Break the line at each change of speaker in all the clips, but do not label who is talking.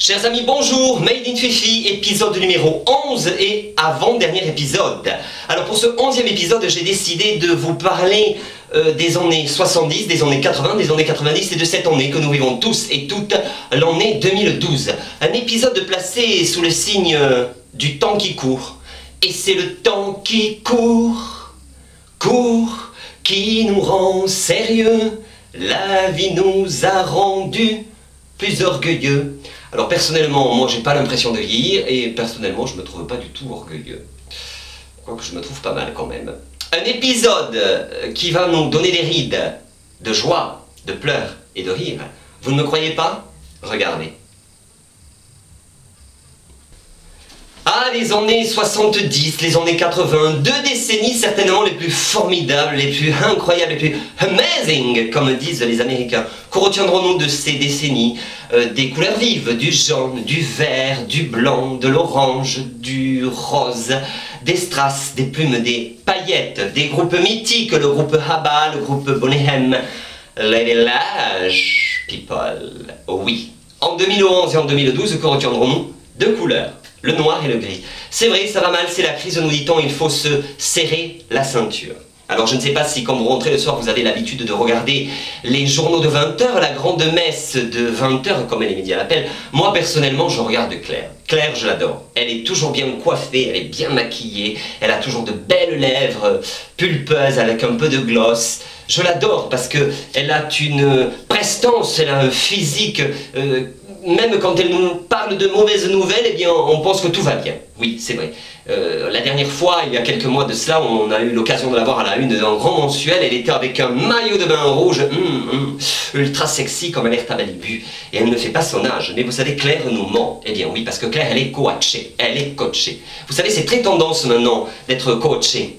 Chers amis, bonjour, Made in Fifi, épisode numéro 11 et avant-dernier épisode. Alors pour ce 11e épisode, j'ai décidé de vous parler des années 70, des années 80, des années 90 et de cette année que nous vivons tous et toutes, l'année 2012. Un épisode placé sous le signe du temps qui court. Et c'est le temps qui court, qui nous rend sérieux. La vie nous a rendus plus orgueilleux. Alors personnellement, moi j'ai pas l'impression de vieillir et personnellement je me trouve pas du tout orgueilleux. Quoique je me trouve pas mal quand même. Un épisode qui va nous donner des rides de joie, de pleurs et de rire. Vous ne me croyez pas? Regardez. Ah, les années 70, les années 80, deux décennies certainement les plus formidables, les plus incroyables, les plus amazing, comme disent les Américains. Que retiendrons-nous de ces décennies? Des couleurs vives, du jaune, du vert, du blanc, de l'orange, du rose, des strass, des plumes, des paillettes, des groupes mythiques, le groupe ABBA, le groupe Boney M, les Village People. Oui, en 2011 et en 2012, que retiendrons-nous? Deux couleurs. Le noir et le gris. C'est vrai, ça va mal, c'est la crise, nous dit-on, il faut se serrer la ceinture. Alors je ne sais pas si quand vous rentrez le soir, vous avez l'habitude de regarder les journaux de 20h, la grande messe de 20h, comme les médias l'appellent. Moi, personnellement, je regarde Claire. Claire, je l'adore. Elle est toujours bien coiffée, elle est bien maquillée, elle a toujours de belles lèvres pulpeuses avec un peu de gloss. Je l'adore parce qu'elle a une prestance, elle a un physique... même quand elle nous parle de mauvaises nouvelles, eh bien, on pense que tout va bien. Oui, c'est vrai. La dernière fois, il y a quelques mois de cela, on a eu l'occasion de la voir à la une d'un grand mensuel. Elle était avec un maillot de bain rouge, ultra sexy comme elle est à Malibu. Et elle ne fait pas son âge. Mais vous savez, Claire nous ment. Eh bien oui, parce que Claire, elle est coachée. Elle est coachée. Vous savez, c'est très tendance maintenant d'être coachée.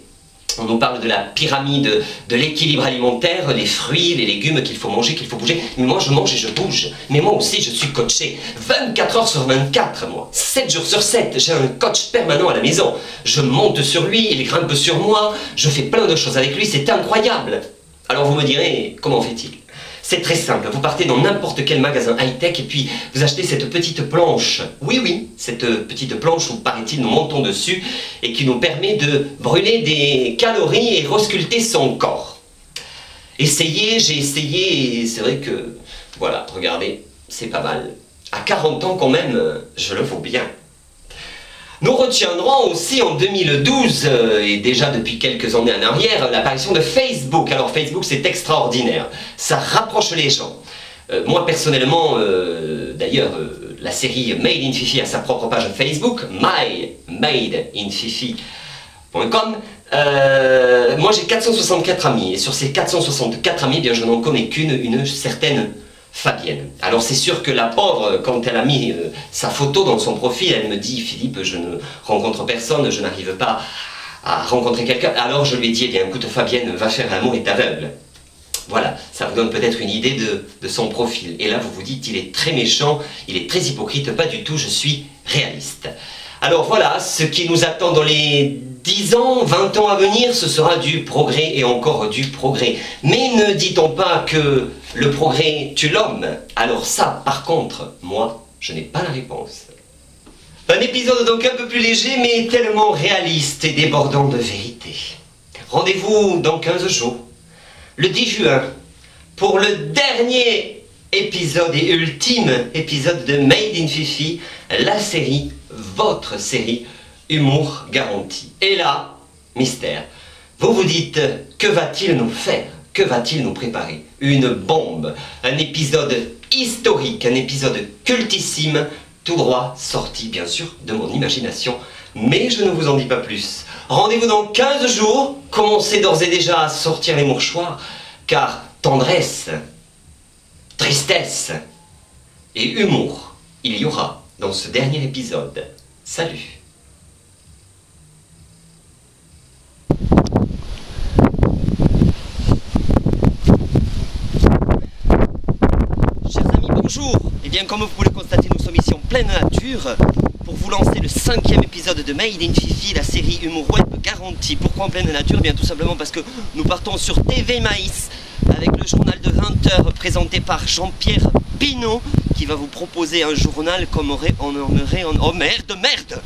On nous parle de la pyramide de l'équilibre alimentaire, les fruits, les légumes qu'il faut manger, qu'il faut bouger. Mais moi, je mange et je bouge. Mais moi aussi, je suis coaché. 24 heures sur 24, moi. 7 jours sur 7. J'ai un coach permanent à la maison. Je monte sur lui, il grimpe sur moi. Je fais plein de choses avec lui. C'est incroyable. Alors vous me direz, comment fait-il? C'est très simple, vous partez dans n'importe quel magasin high-tech et puis vous achetez cette petite planche. Oui, cette petite planche où, paraît-il, nous montons dessus et qui nous permet de brûler des calories et resculpter son corps. Essayez, j'ai essayé et c'est vrai que, voilà, regardez, c'est pas mal. À 40 ans quand même, je le vaux bien. Nous retiendrons aussi en 2012, et déjà depuis quelques années en arrière, l'apparition de Facebook. Alors Facebook, c'est extraordinaire. Ça rapproche les gens. Moi, personnellement, d'ailleurs, la série Made in Fifi a sa propre page Facebook, mymadeinfifi.com. Moi, j'ai 464 amis. Et sur ces 464 amis, eh bien, je n'en connais qu'une, une certaine Fabienne. Alors c'est sûr que la pauvre, quand elle a mis sa photo dans son profil, elle me dit « Philippe, je ne rencontre personne, je n'arrive pas à rencontrer quelqu'un. » Alors je lui ai dit « Eh bien écoute Fabienne, va faire l'amour et aveugle. » Voilà, ça vous donne peut-être une idée de son profil. Et là vous vous dites « Il est très méchant, il est très hypocrite. » Pas du tout, je suis réaliste. Alors voilà, ce qui nous attend dans les 10 ans, 20 ans à venir, ce sera du progrès et encore du progrès. Mais ne dit-on pas que le progrès tue l'homme? Alors ça, par contre, moi, je n'ai pas la réponse. Un épisode donc un peu plus léger, mais tellement réaliste et débordant de vérité. Rendez-vous dans 15 jours, le 10 juin, pour le dernier épisode et ultime épisode de Made in Fifi, la série, votre série, Humour garanti. Et là, mystère. Vous vous dites, que va-t-il nous faire? Que va-t-il nous préparer? Une bombe. Un épisode historique, un épisode cultissime, tout droit sorti, bien sûr, de mon imagination. Mais je ne vous en dis pas plus. Rendez-vous dans 15 jours. Commencez d'ores et déjà à sortir les mouchoirs, car tendresse, tristesse et humour, il y aura dans ce dernier épisode. Salut. Bonjour, et bien comme vous pouvez le constater, nous sommes ici en pleine nature pour vous lancer le 5e épisode de Made in Fifi, la série Humour Web garantie. Pourquoi en pleine nature? Eh bien tout simplement parce que nous partons sur TV Maïs avec le journal de 20 heures présenté par Jean-Pierre Pinault qui va vous proposer un journal comme on aurait en... Oh merde, merde!